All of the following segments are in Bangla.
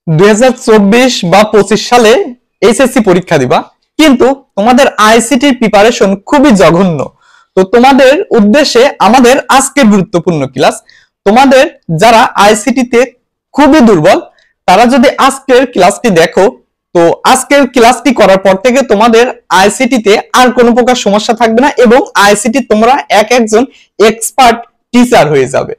2024 বা 25 সালে এইচএসসি পরীক্ষা দিবা, কিন্তু তোমাদের আইসিটির প্রিপারেশন খুবই জঘন্য। তো তোমাদের উদ্দেশ্যে আমাদের আজকের গুরুত্বপূর্ণ ক্লাস। তোমাদের যারা আইসিটিতে খুবই দুর্বল তারা যদি আজকের ক্লাসটি দেখো, তো আজকের ক্লাসটি করার পর থেকে তোমাদের আইসিটিতে আর কোনো প্রকার সমস্যা থাকবে না এবং আইসিটি তোমরা একজন এক্সপার্ট টিচার হয়ে যাবে।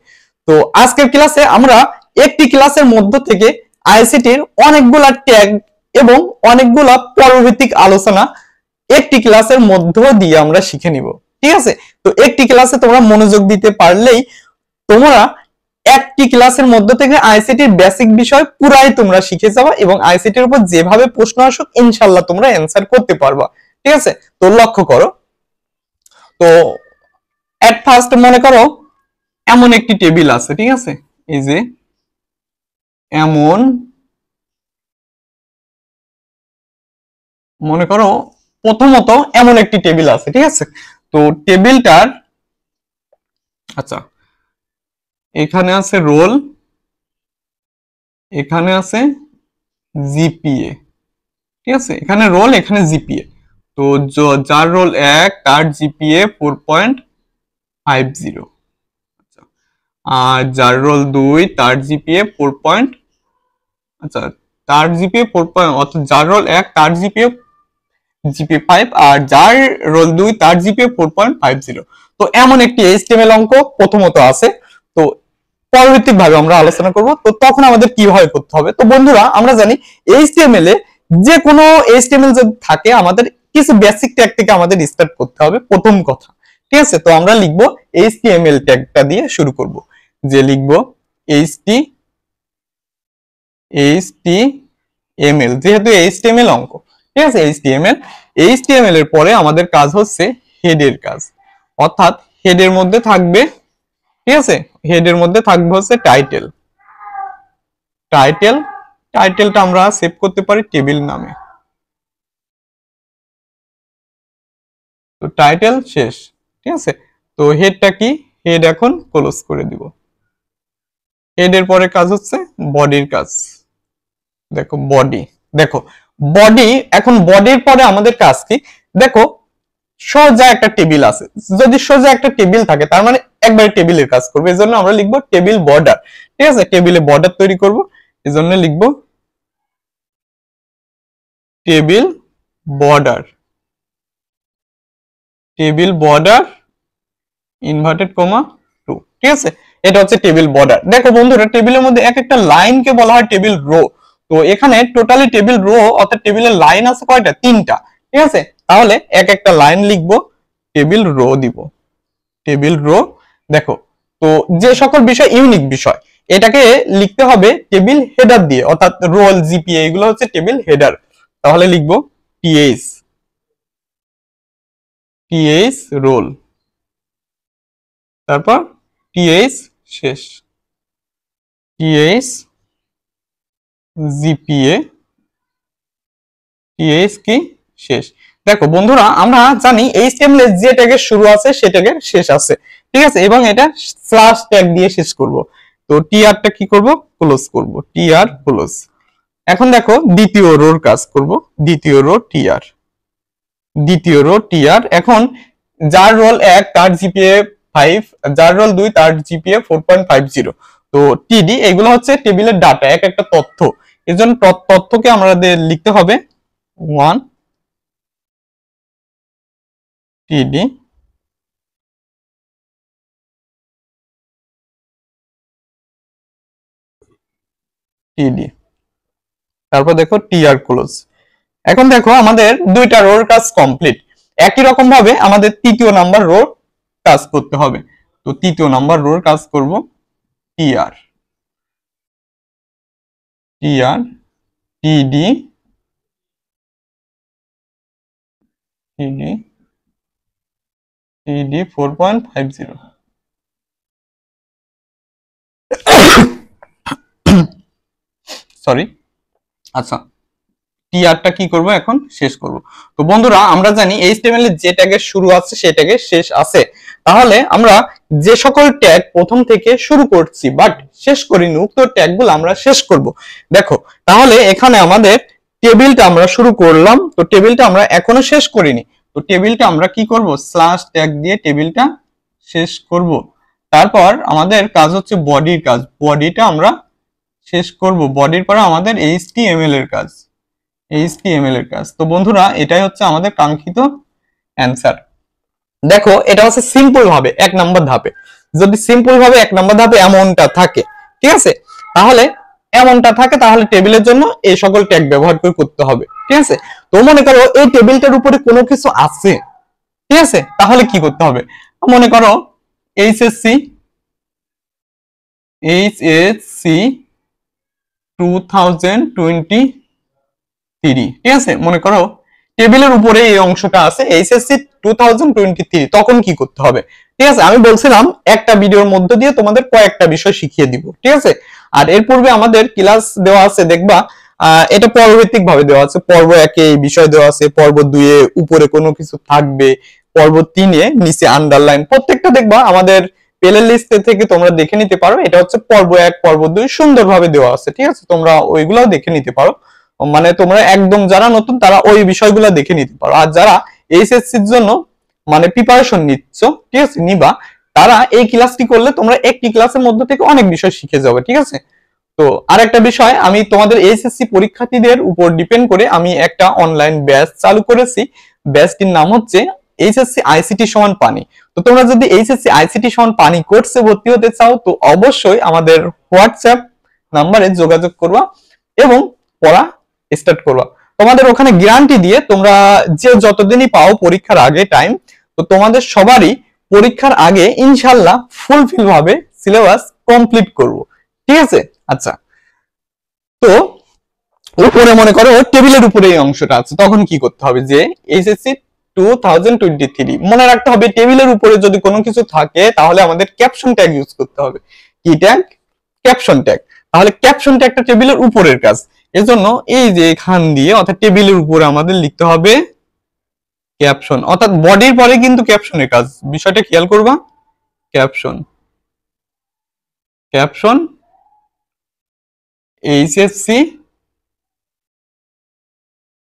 তো আজকের ক্লাসে আমরা একটি ক্লাসের মধ্য থেকে আইসিটির অনেকগুলা ট্যাগ এবং অনেকগুলা পরবর্তী আলোচনা একটি ক্লাসের মধ্য দিয়ে আমরা শিখে নিব, ঠিক আছে? তো একটি ক্লাসে তোমরা মনোযোগ দিতে পারলেই তোমরা একটি ক্লাসের মধ্য থেকে আইসিটির বেসিক বিষয় পুরাই তোমরা শিখে যাবা এবং আইসিটির উপর যেভাবে প্রশ্ন আসুক ইনশাআল্লাহ তোমরা অ্যানসার করতে পারবা, ঠিক আছে? তো লক্ষ্য করো, তো এট ফার্স্ট মনে করো এমন একটি টেবিল আছে, ঠিক আছে? এই যে এমন মনে করো প্রথমত এমন একটি টেবিল আছে, ঠিক আছে? তো টেবিলটার আচ্ছা এখানে আছে রোল, এখানে আছে জিপিএ, ঠিক আছে? এখানে রোল, এখানে জিপিএ। তো যার রোল 1 তার জিপিএ 4.50, আচ্ছা, আর যার রোল 2 তার জিপিএ 4. আচ্ছা তার জিপিএ 4. অর্থাৎ যার রোল 1 তার জিপিএ 5 আর যার রোল 2 তার জিপিএ 4.50। তো এমন একটি এইচটিএমএল অঙ্ক প্রথমত আছে। তো পরবর্তীভাবে আমরা আলোচনা করব। তো তখন আমাদের কিভাবে করতে হবে। তো বন্ধুরা আমরা জানি এইচটিএমএল এ যে কোনো এইচটিএমএল যদি থাকে আমাদের কিছু বেসিক ট্যাগ থেকে আমাদের স্টার্ট করতে হবে প্রথম কথা, ঠিক আছে? তো আমরা লিখব এইচটিএমএল ট্যাগটা দিয়ে শুরু করব, যে লিখব এইচটিএমএল, যেহেতু এইচটিএমএল অঙ্ক, ঠিক আছে? এইচটিএমএল এর পরে আমাদের কাজ হচ্ছে হেডের কাজ, অর্থাৎ হেডের মধ্যে থাকবে, ঠিক আছে? হেডের মধ্যে থাকবে হচ্ছে টাইটেলটা আমরা সেভ করতে পারি টেবিল নামে। তো টাইটেল শেষ, ঠিক আছে? তো হেডটা কি, হেড এখন ক্লোজ করে দিব। হেডের পরে কাজ হচ্ছে বডির কাজ। দেখো বডি, এখন বডির পরে আমাদের কাজ কি, দেখো সোজা একটা টেবিল আছে, যদি সোজা একটা টেবিল থাকে তার মানে একবারে টেবিলের কাজ করবে, এজন্য আমরা লিখবো টেবিল বর্ডার, ঠিক আছে? টেবিলে বর্ডার তৈরি করব, এজন্য লিখবো টেবিল বর্ডার ইনভার্টেড কমা 2, ঠিক আছে? এটা হচ্ছে টেবিল বর্ডার। দেখো বন্ধুরা টেবিলের মধ্যে এক একটা লাইনকে বলা হয় টেবিল রো। তো এখানে টোটালি টেবিল রো অর্থাৎ টেবিলের লাইন আছে কয়টা, 3টা, ঠিক আছে? তাহলে এক একটা লাইন লিখবো, টেবিল রো দিব, টেবিল রো। দেখো তো যে সকল বিষয় ইউনিক বিষয় এটাকে লিখতে হবে টেবিল হেডার দিয়ে, অর্থাৎ রোল জিপিএ এগুলো হচ্ছে টেবিল হেডার। তাহলে লিখবো টিএইচ রোল, তারপর টিএইচ শেষ, টিএইচ জিপিএ, টিএইচ কি শেষ। দেখো বন্ধুরা আমরা জানি এইচটিএমএল এর যে ট্যাগের শুরু আছে সে ট্যাগের শেষ আছে, ঠিক আছে? এবং এটা স্ল্যাশ ট্যাগ দিয়ে শেষ করব। তো টিআরটা কি করব, ক্লোজ করব, টিআর ক্লোজ। এখন দেখো দ্বিতীয় রোর কাজ করব, দ্বিতীয় রো টিআর। এখন যার রোল 1 তার জিপিএ 5, যার রোল 2 তার জিপিএ 4.50। তো টিডি এগুলো হচ্ছে টেবিলের ডাটা, এক একটা তথ্য, এজন্য তথ্যকে আমাদের লিখতে হবে 1 টিডি, তারপর দেখো টিআর ক্লোজ। এখন দেখো আমাদের দুইটা রোর কাজ কমপ্লিট। একই রকম ভাবে আমাদের তৃতীয় নাম্বার রোর কাজ করতে হবে। তো তৃতীয় নাম্বার রোর কাজ করব টিআর, টিডি, টিডি 4.50। সরি, আচ্ছা টিআরটা কি করব এখন শেষ করব। তো বন্ধুরা আমরা জানি এইচটিএমএল এর যে ট্যাগের শুরু আছে সেই ট্যাগের শেষ আছে। তাহলে আমরা যে সকল ট্যাগ প্রথম থেকে শুরু করছি বাট শেষ করিনি, উক্ত ট্যাগগুলো আমরা শেষ করব। দেখো তাহলে এখানে আমাদের টেবিলটা আমরা শুরু করলাম, তো টেবিলটা আমরা এখনো শেষ করিনি। তো টেবিলটা আমরা কি করব, স্ল্যাশ ট্যাগ দিয়ে টেবিলটা শেষ করব। তারপর আমাদের কাজ হচ্ছে বডির কাজ, বডিটা আমরা শেষ করব। বডির পরে আমাদের এইচটিএমএল এর কাজ, এইচটিএমএল এর কাজ। তো বন্ধুরা এটাই হচ্ছে আমাদের কাঙ্ক্ষিত অ্যান্সার। দেখো এটা হচ্ছে সিম্পল ভাবে 1 নাম্বার ধাপে, যদি সিম্পল ভাবে 1 নাম্বার ধাপে এমনটা থাকে, ঠিক আছে, তাহলে এমনটা থাকে তাহলে টেবিলের জন্য এই সকল ট্যাগ ব্যবহার করে করতে হবে, ঠিক আছে। তো মনে করো এই টেবিলটার উপরে কোনো কিছু আছে, ঠিক আছে, তাহলে কি করতে হবে, মনে করো এইচএসসি 2023, ঠিক আছে, মনে করো টেবিলের উপরে এই অংশটা আছে এইচএসসি 2023, তখন কি করতে হবে, ঠিক আছে। আমি বলছিলাম একটা ভিডিওর মধ্য দিয়ে তোমাদের কয়েকটা বিষয় শিখিয়ে দিব, ঠিক আছে। আর এর পূর্বে আমাদের ক্লাস দেওয়া আছে, দেখবা এটা পর্বভিত্তিক ভাবে দেওয়া আছে। পর্ব 1 এ এই বিষয় দেওয়া আছে, পর্ব 2 এ উপরে কোনো কিছু থাকবে, পর্ব 3 এ নিচে আন্ডারলাইন, প্রত্যেকটা দেখবা আমাদের প্লে লিস্টে থেকে তোমরা দেখে নিতে পারো। এটা হচ্ছে পর্ব 1 পর্ব 2 সুন্দরভাবে দেওয়া আছে, ঠিক আছে, তোমরা ওইগুলাও দেখে নিতে পারো। মানে তোমরা একদম যারা নতুন তারা ওই বিষয়গুলো দেখে নিতে পারো, আর যারা এইচএসসির জন্য মানে প্রিপারেশন নিচ্ছ, ঠিক আছে, নিবা, তারা এই ক্লাসটি করলে তোমরা একটি ক্লাসের মধ্যে থেকে অনেক বিষয় শিখে যাবে, ঠিক আছে। তো আরেকটা বিষয়, আমি তোমাদের এইচএসসি পরীক্ষার্থীদের উপর ডিপেন্ড করে আমি একটা অনলাইন ব্যাচ চালু করেছি। ব্যাচটির নাম হচ্ছে এইচএসসি আইসিটি সমান পানি। তো তোমরা যদি এইচএসসি আইসিটি সমান পানি কোর্সে ভর্তি হতে চাও তো অবশ্যই আমাদের হোয়াটসঅ্যাপ নাম্বারে যোগাযোগ করবা এবং পড়া স্টার্ট করবা। তোমাদের ওখানে গ্যারান্টি দিয়ে তোমরা যে যতদিনই পাও পরীক্ষার আগে টাইম, তো তোমাদের সবারই পরীক্ষার আগে ইনশাআল্লাহ ফুলফিল ভাবে সিলেবাস কমপ্লিট করব, ঠিক আছে। আচ্ছা, তো উপরে মনে করো টেবিলের উপরে এই অংশটা আছে, তখন কি করতে হবে, যে এইচএসসি 2023 মনে রাখতে হবে টেবিলের উপরে যদি কোনো কিছু থাকে তাহলে আমাদের ক্যাপশন ট্যাগ ইউজ করতে হবে। কি ট্যাগ, ক্যাপশন ট্যাগ। তাহলে ক্যাপশন ট্যাগটা টেবিলের উপরের কাজ, এজন্য এই যে এখান দিয়ে অর্থাৎ টেবিলের উপরে আমাদের লিখতে হবে ক্যাপশন, অর্থাৎ বডির পরে কিন্তু ক্যাপশনের কাজ, বিষয়টা খেয়াল করবা। ক্যাপশন, ক্যাপশন এইচএসসি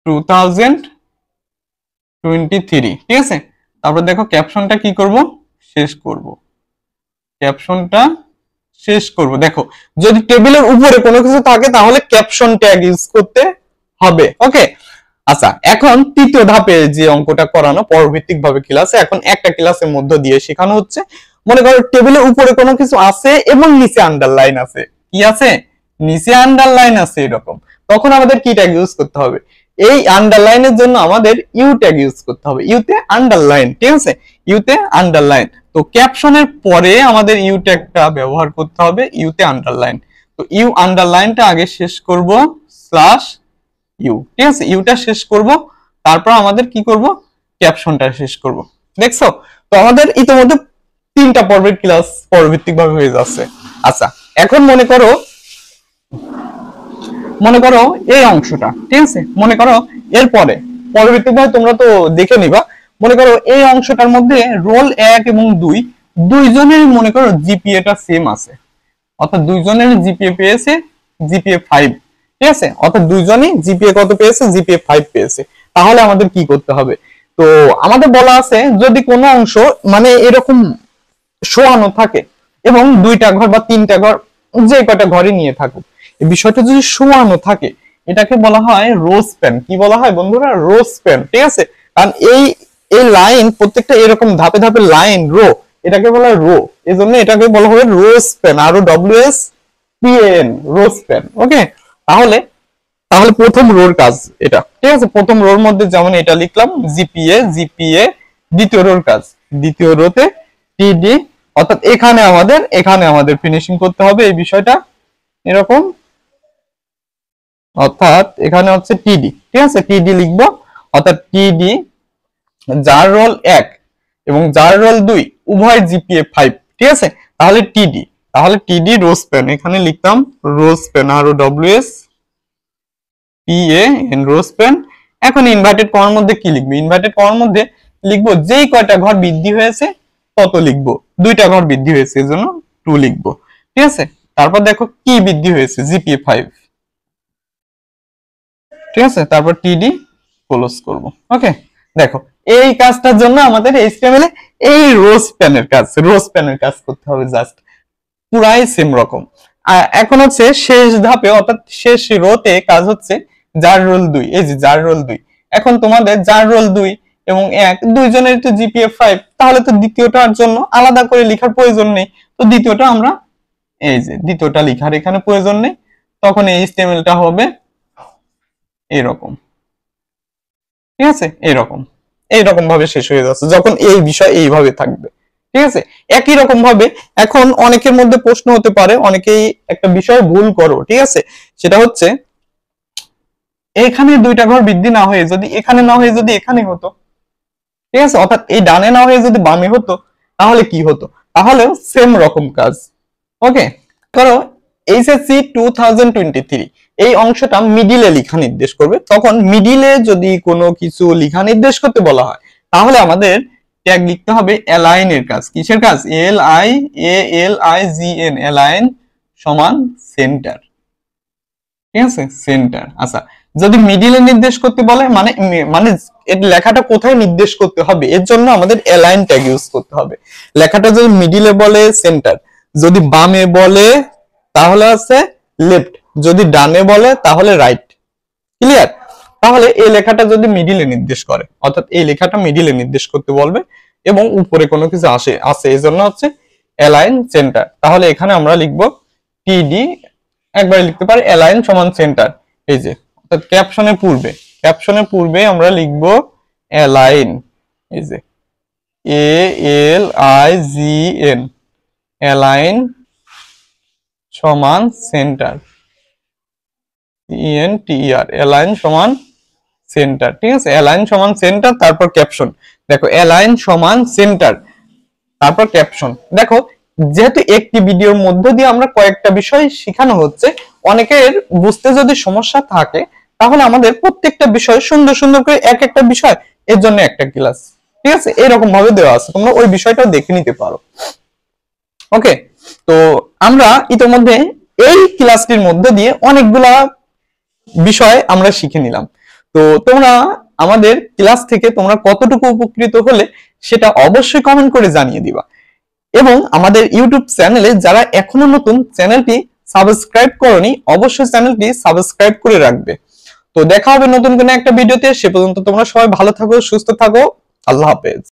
2023, ঠিক আছে। তারপর দেখো ক্যাপশনটা কি করব, শেষ করব, ক্যাপশনটা শেষ করব। দেখো যদি টেবিলের উপরে কোনো কিছু থাকে তাহলে ক্যাপশন ট্যাগ ইউজ করতে হবে, ওকে। আচ্ছা, এখন তৃতীয় ধাপে যে অঙ্কটা করানো পরবর্তীক ভাবে ক্লাসে, এখন একটা ক্লাসের মধ্য দিয়ে শেখানো হচ্ছে। মনে করো টেবিলের উপরে কোনো কিছু আছে এবং নিচে আন্ডারলাইন আছে, কি আছে, নিচে আন্ডারলাইন আছে এরকম, তখন আমাদের কি ট্যাগ ইউজ করতে হবে, এই আন্ডারলাইনের জন্য আমাদের ইউ ট্যাগ ইউজ করতে হবে, ইউতে আন্ডারলাইন, ঠিক আছে, ইউতে আন্ডারলাইন। তো ক্যাপশনের পরে আমাদের ইউ ট্যাগটা ব্যবহার করতে হবে, ইউতে আন্ডারলাইন। তো ইউ আন্ডারলাইনটা আগে শেষ করব, স্ল্যাশ ইউ, ঠিক আছে, ইউটা শেষ করব, তারপর আমাদের কি করব, ক্যাপশনটা শেষ করব। দেখছো, তো আমাদের ইতিমধ্যে 3টা পর্বের ক্লাস পরবর্তীক ভাবে হয়ে যাচ্ছে। আচ্ছা, এখন মনে করো এই অংশটা, ঠিক আছে, মনে করো এরপরে পরবর্তীক ভাবে তোমরা তো দেখে নিবা। মনে করো এই অংশটার মধ্যে রোল 1 এবং 2 দুইজনের মনে করো জিপিএটা সেম আছে, অর্থাৎ দুইজনের জিপিএ পেয়েছে জিপিএ 5, ঠিক আছে, অর্থাৎ দুইজনই জিপিএ কত পেয়েছে, জিপিএ 5 পেয়েছে। তাহলে আমাদের কি করতে হবে, তো আমাদের বলা আছে যদি কোনো অংশ মানে এরকম শোয়ানো থাকে এবং 2টা ঘর বা 3টা ঘর যে কয়টা ঘরে নিয়ে থাকুক, এই বিষয়টা যদি শোয়ানো থাকে এটাকে বলা হয় রো স্প্যান। কি বলা হয় বন্ধুরা, রো স্প্যান, ঠিক আছে। কারণ এই লাইন প্রত্যেকটা এরকম ধাপে ধাপে লাইন রো, এটাকে বলা হয় রো, এজন্য এটাকে বলা হয় রো স্প্যান, আর ডব্লিউএস পিএন, রো স্প্যান, ওকে। তাহলে প্রথম রোর কাজ এটা, ঠিক আছে, প্রথম রোর মধ্যে যেমন এটা লিখলাম জিপিএ, দ্বিতীয় রোর কাজ, দ্বিতীয় রোতে টিডি, অর্থাৎ এখানে আমাদের ফিনিশিং করতে হবে এই বিষয়টা এরকম, অর্থাৎ এখানে হচ্ছে টিডি, ঠিক আছে, টিডি লিখবো, অর্থাৎ টিডি যার রোল 1 এবং যার রোল 2 উভয় জিপিএ 5, ঠিক আছে। তাহলে টিডি রো স্প্যান, এখানে লিখতাম রো স্প্যান, আর ডব্লিউএস পিএন, রো স্প্যান। এখন ইনভার্টেড কমার মধ্যে কি লিখবো, ইনভার্টেড কমার মধ্যে লিখবো যেই কয়টা ঘর বৃদ্ধি হয়েছে তত লিখবো, 2টা ঘর বৃদ্ধি হয়েছে এজন্য 2 লিখবো। ঠিক আছে, তারপর দেখো কি বৃদ্ধি হয়েছে, জিপিএ 5। ঠিক আছে, তারপর টিডি ক্লোজ করব। ওকে, দেখো এই কাজটার জন্য আমাদের এইচটিএমএল এ এই রোজ প্যানের কাজ করতে হবে, জাস্ট পুরাই সেম রকম। এখন হচ্ছে শেষ ধাপে অর্থাৎ শেষ রোতে কাজ হচ্ছে জার রোল 2। এই যে জার রোল 2, এখন তোমাদের জার রোল 2 এবং 1 দুইজনের তো জিপিএ 5, তাহলে তো দ্বিতীয়টার জন্য আলাদা করে লেখার প্রয়োজন নেই। তো দ্বিতীয়টা আমরা এই যে দ্বিতীয়টা লেখার এখানে প্রয়োজন নেই, তখন এই এইচটিএমএলটা হবে এরকম। ঠিক আছে, এইরকম ভাবে শেষ হয়ে যাচ্ছে যখন এই বিষয় এইভাবে থাকবে। ঠিক আছে, একই রকম ভাবে এখন অনেকের মধ্যে প্রশ্ন হতে পারে, অনেকেই একটা বিষয় ভুল করো। ঠিক আছে, সেটা হচ্ছে এখানে 2টা ঘর বৃদ্ধি না হয়ে যদি এখানে না হয়ে যদি এখানে হতো, ঠিক আছে, অর্থাৎ এই ডানে না হয়ে যদি বামে হতো, তাহলে কি হতো? তাহলেও সেম রকম কাজ। ওকে, করো এইচএসসি 2023 এই অংশটা মিডিলে লেখা নির্দেশ করবে। তখন মিডিলে যদি কোনো কিছু লেখা নির্দেশ করতে বলা হয়, তাহলে আমাদের ট্যাগ লিখতে হবে অ্যালাইন এর কাজ। কিসের কাজ? LIALIGN, অ্যালাইন সমান সেন্টার। ঠিক আছে, সেন্টার। আচ্ছা, যদি মিডিলে নির্দেশ করতে বলে, মানে এর লেখাটা কোথায় নির্দেশ করতে হবে, এর জন্য আমাদের অ্যালাইন ট্যাগ ইউজ করতে হবে। লেখাটা যদি মিডিলে বলে সেন্টার, যদি বামে বলে তাহলে আছে লেফট, যদি ডানে বলে তাহলে রাইট। ক্লিয়ার? তাহলে এই লেখাটা যদি মিডিলে নির্দেশ করে, অর্থাৎ এই লেখাটা মিডিলে নির্দেশ করতে বলবে এবং উপরে কোনো কিছু আসে এই জন্য হচ্ছে অ্যালাইন সেন্টার। তাহলে এখানে আমরা লিখবো টিডি, একবারে লিখতে পারি অ্যালাইন সমান সেন্টার। এই যে অর্থাৎ ক্যাপশনের পূর্বে আমরা লিখবো অ্যালাইন, এই যে ALIGN, অ্যালাইন সমান সেন্টার, ENTER, অ্যালাইন সমান সেন্টার। ঠিক আছে, অ্যালাইন সমান সেন্টার, তারপর ক্যাপশন। দেখো অ্যালাইন সমান সেন্টার, তারপর ক্যাপশন। দেখো যেহেতু একটি ভিডিওর মধ্য দিয়ে আমরা কয়েকটা বিষয় শেখানো হচ্ছে, অনেকের বুঝতে যদি সমস্যা থাকে, তাহলে আমাদের প্রত্যেকটা বিষয় সুন্দর সুন্দর করে এক একটা বিষয়, এর জন্য একটা ক্লাস, ঠিক আছে, এরকম ভাবে দেওয়া আছে, তোমরা ওই বিষয়টাও দেখে নিতে পারো। ওকে, তো আমরা ইতিমধ্যে এই ক্লাসটির মধ্যে দিয়ে অনেকগুলা বিষয় আমরা শিখে নিলাম। তো তোমরা আমাদের ক্লাস থেকে তোমরা কতটুকু উপকৃত হলে সেটা অবশ্যই কমেন্ট করে জানিয়ে দিবা। এবং আমাদের ইউটিউব চ্যানেলে যারা এখনো নতুন, চ্যানেলটি সাবস্ক্রাইব করনি, অবশ্যই চ্যানেলটি সাবস্ক্রাইব করে রাখবে। তো দেখা হবে নতুন কোনো একটা ভিডিওতে, সে পর্যন্ত তোমরা সবাই ভালো থাকো, সুস্থ থাকো, আল্লাহ হাফেজ।